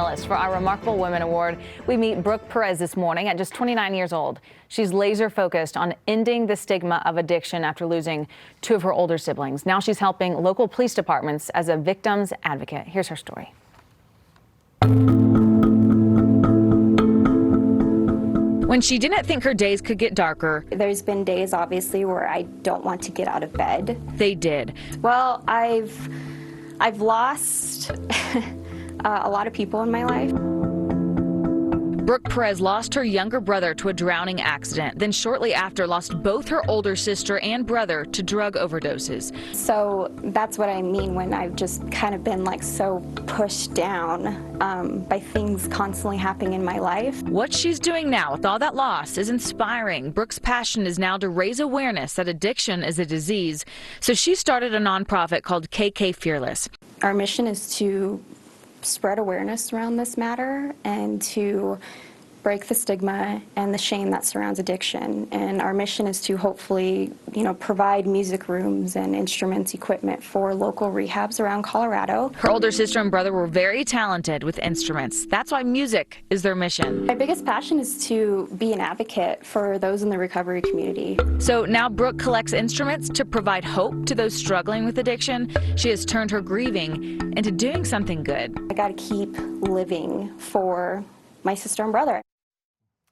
finalists for our Remarkable Women Award. We meet Brooke Perez this morning at just 29 years old. She's laser focused on ending the stigma of addiction after losing two of her older siblings. Now she's helping local police departments as a victim's advocate. Here's her story. When she didn't think her days could get darker, there's been days, obviously, where I don't want to get out of bed. They did. Well, I've lost a lot of people in my life. Brooke Perez lost her younger brother to a drowning accident, then shortly after lost both her older sister and brother to drug overdoses. So that's what I mean when I've just kind of been like so pushed down by things constantly happening in my life. What she's doing now with all that loss is inspiring. Brooke's passion is now to raise awareness that addiction is a disease. So she started a nonprofit called KK Fearless. Our mission is to spread awareness around this matter and to break the stigma and the shame that surrounds addiction. And our mission is to hopefully, provide music rooms and instruments, equipment for local rehabs around Colorado. Her older sister and brother were very talented with instruments. That's why music is their mission. My biggest passion is to be an advocate for those in the recovery community. So now Brooke collects instruments to provide hope to those struggling with addiction. She has turned her grieving into doing something good. I got to keep living for my sister and brother.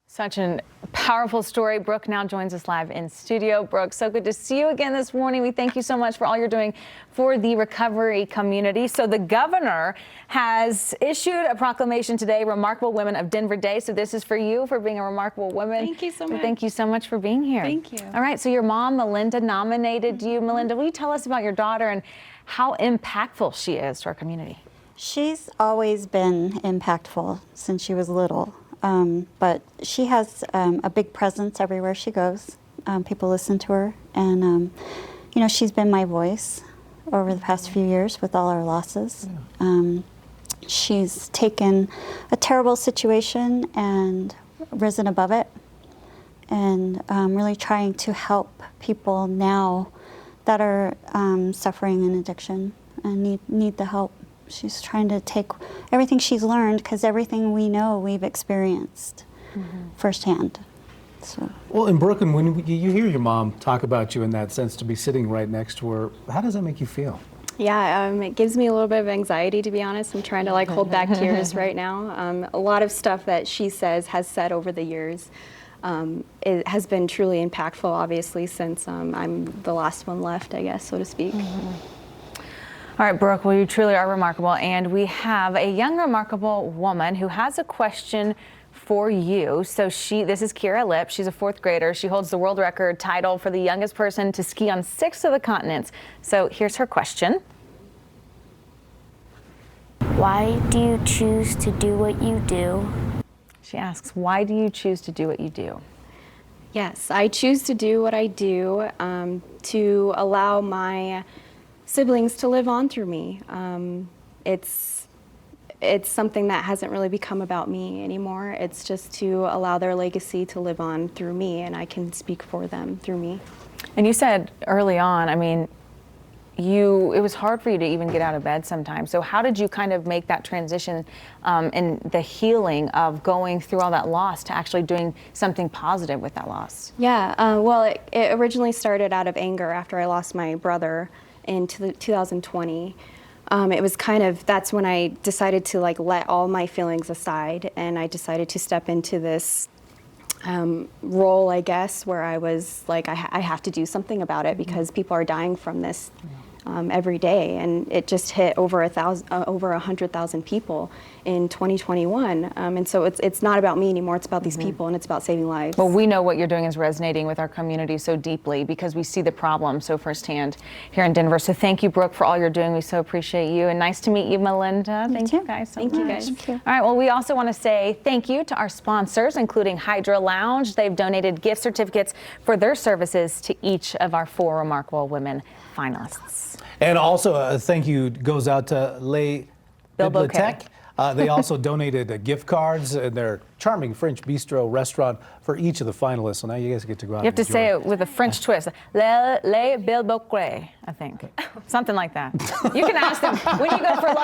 Such a powerful story. Brooke now joins us live in studio. Brooke, so good to see you again this morning. We thank you so much for all you're doing for the recovery community. So the governor has issued a proclamation today, Remarkable Women of Denver Day. So this is for you for being a remarkable woman. Thank you so much. Thank you so much for being here. Thank you. All right, so your mom, Melinda, nominated you. Melinda, will you tell us about your daughter and how impactful she is to our community? She's always been impactful since she was little. But she has a big presence everywhere she goes. People listen to her, and she's been my voice over the past few years with all our losses. She's taken a terrible situation and risen above it, and really trying to help people now that are suffering in addiction and need the help. She's trying to take everything she's learned, because everything we know we've experienced firsthand. So. Well, in Brooklyn, when you hear your mom talk about you in that sense, to be sitting right next to her, how does that make you feel? Yeah, it gives me a little bit of anxiety, to be honest. I'm trying to hold back tears right now. A lot of stuff that she has said over the years, it has been truly impactful, obviously, since I'm the last one left, I guess, so to speak. All right, Brooke, well, you truly are remarkable, and we have a young, remarkable woman who has a question for you. So this is Kira Lip. She's a fourth grader. She holds the world record title for the youngest person to ski on 6 of the continents. So here's her question. Why do you choose to do what you do? She asks, why do you choose to do what you do? Yes, I choose to do what I do to allow my siblings to live on through me. It's something that hasn't really become about me anymore. It's just to allow their legacy to live on through me, and I can speak for them through me. And you said early on, it was hard for you to even get out of bed sometimes. So how did you kind of make that transition in the healing of going through all that loss to actually doing something positive with that loss? Yeah, well, it originally started out of anger after I lost my brother in 2020. It was that's when I decided to let all my feelings aside, and I decided to step into this role, I guess, where I was like, I have to do something about it because people are dying from this every day, and it just hit over 100,000 people in 2021, and so it's not about me anymore. It's about these people, and it's about saving lives. Well, we know what you're doing is resonating with our community so deeply because we see the problem so firsthand here in Denver. So thank you, Brooke, for all you're doing. We so appreciate you, and nice to meet you, Melinda. Thank you guys so much. Thank you guys. Thank you. All right, well, we also want to say thank you to our sponsors, including Hydra Lounge. They've donated gift certificates for their services to each of our 4 Remarkable Women finalists. And also a thank you goes out to Les Bibliothèques. They also donated gift cards and their charming French bistro restaurant for each of the finalists. So now you guys get to go out. You have to say it with a French twist. Les Bibliothèques, I think. Something like that. You can ask them when you go for lunch.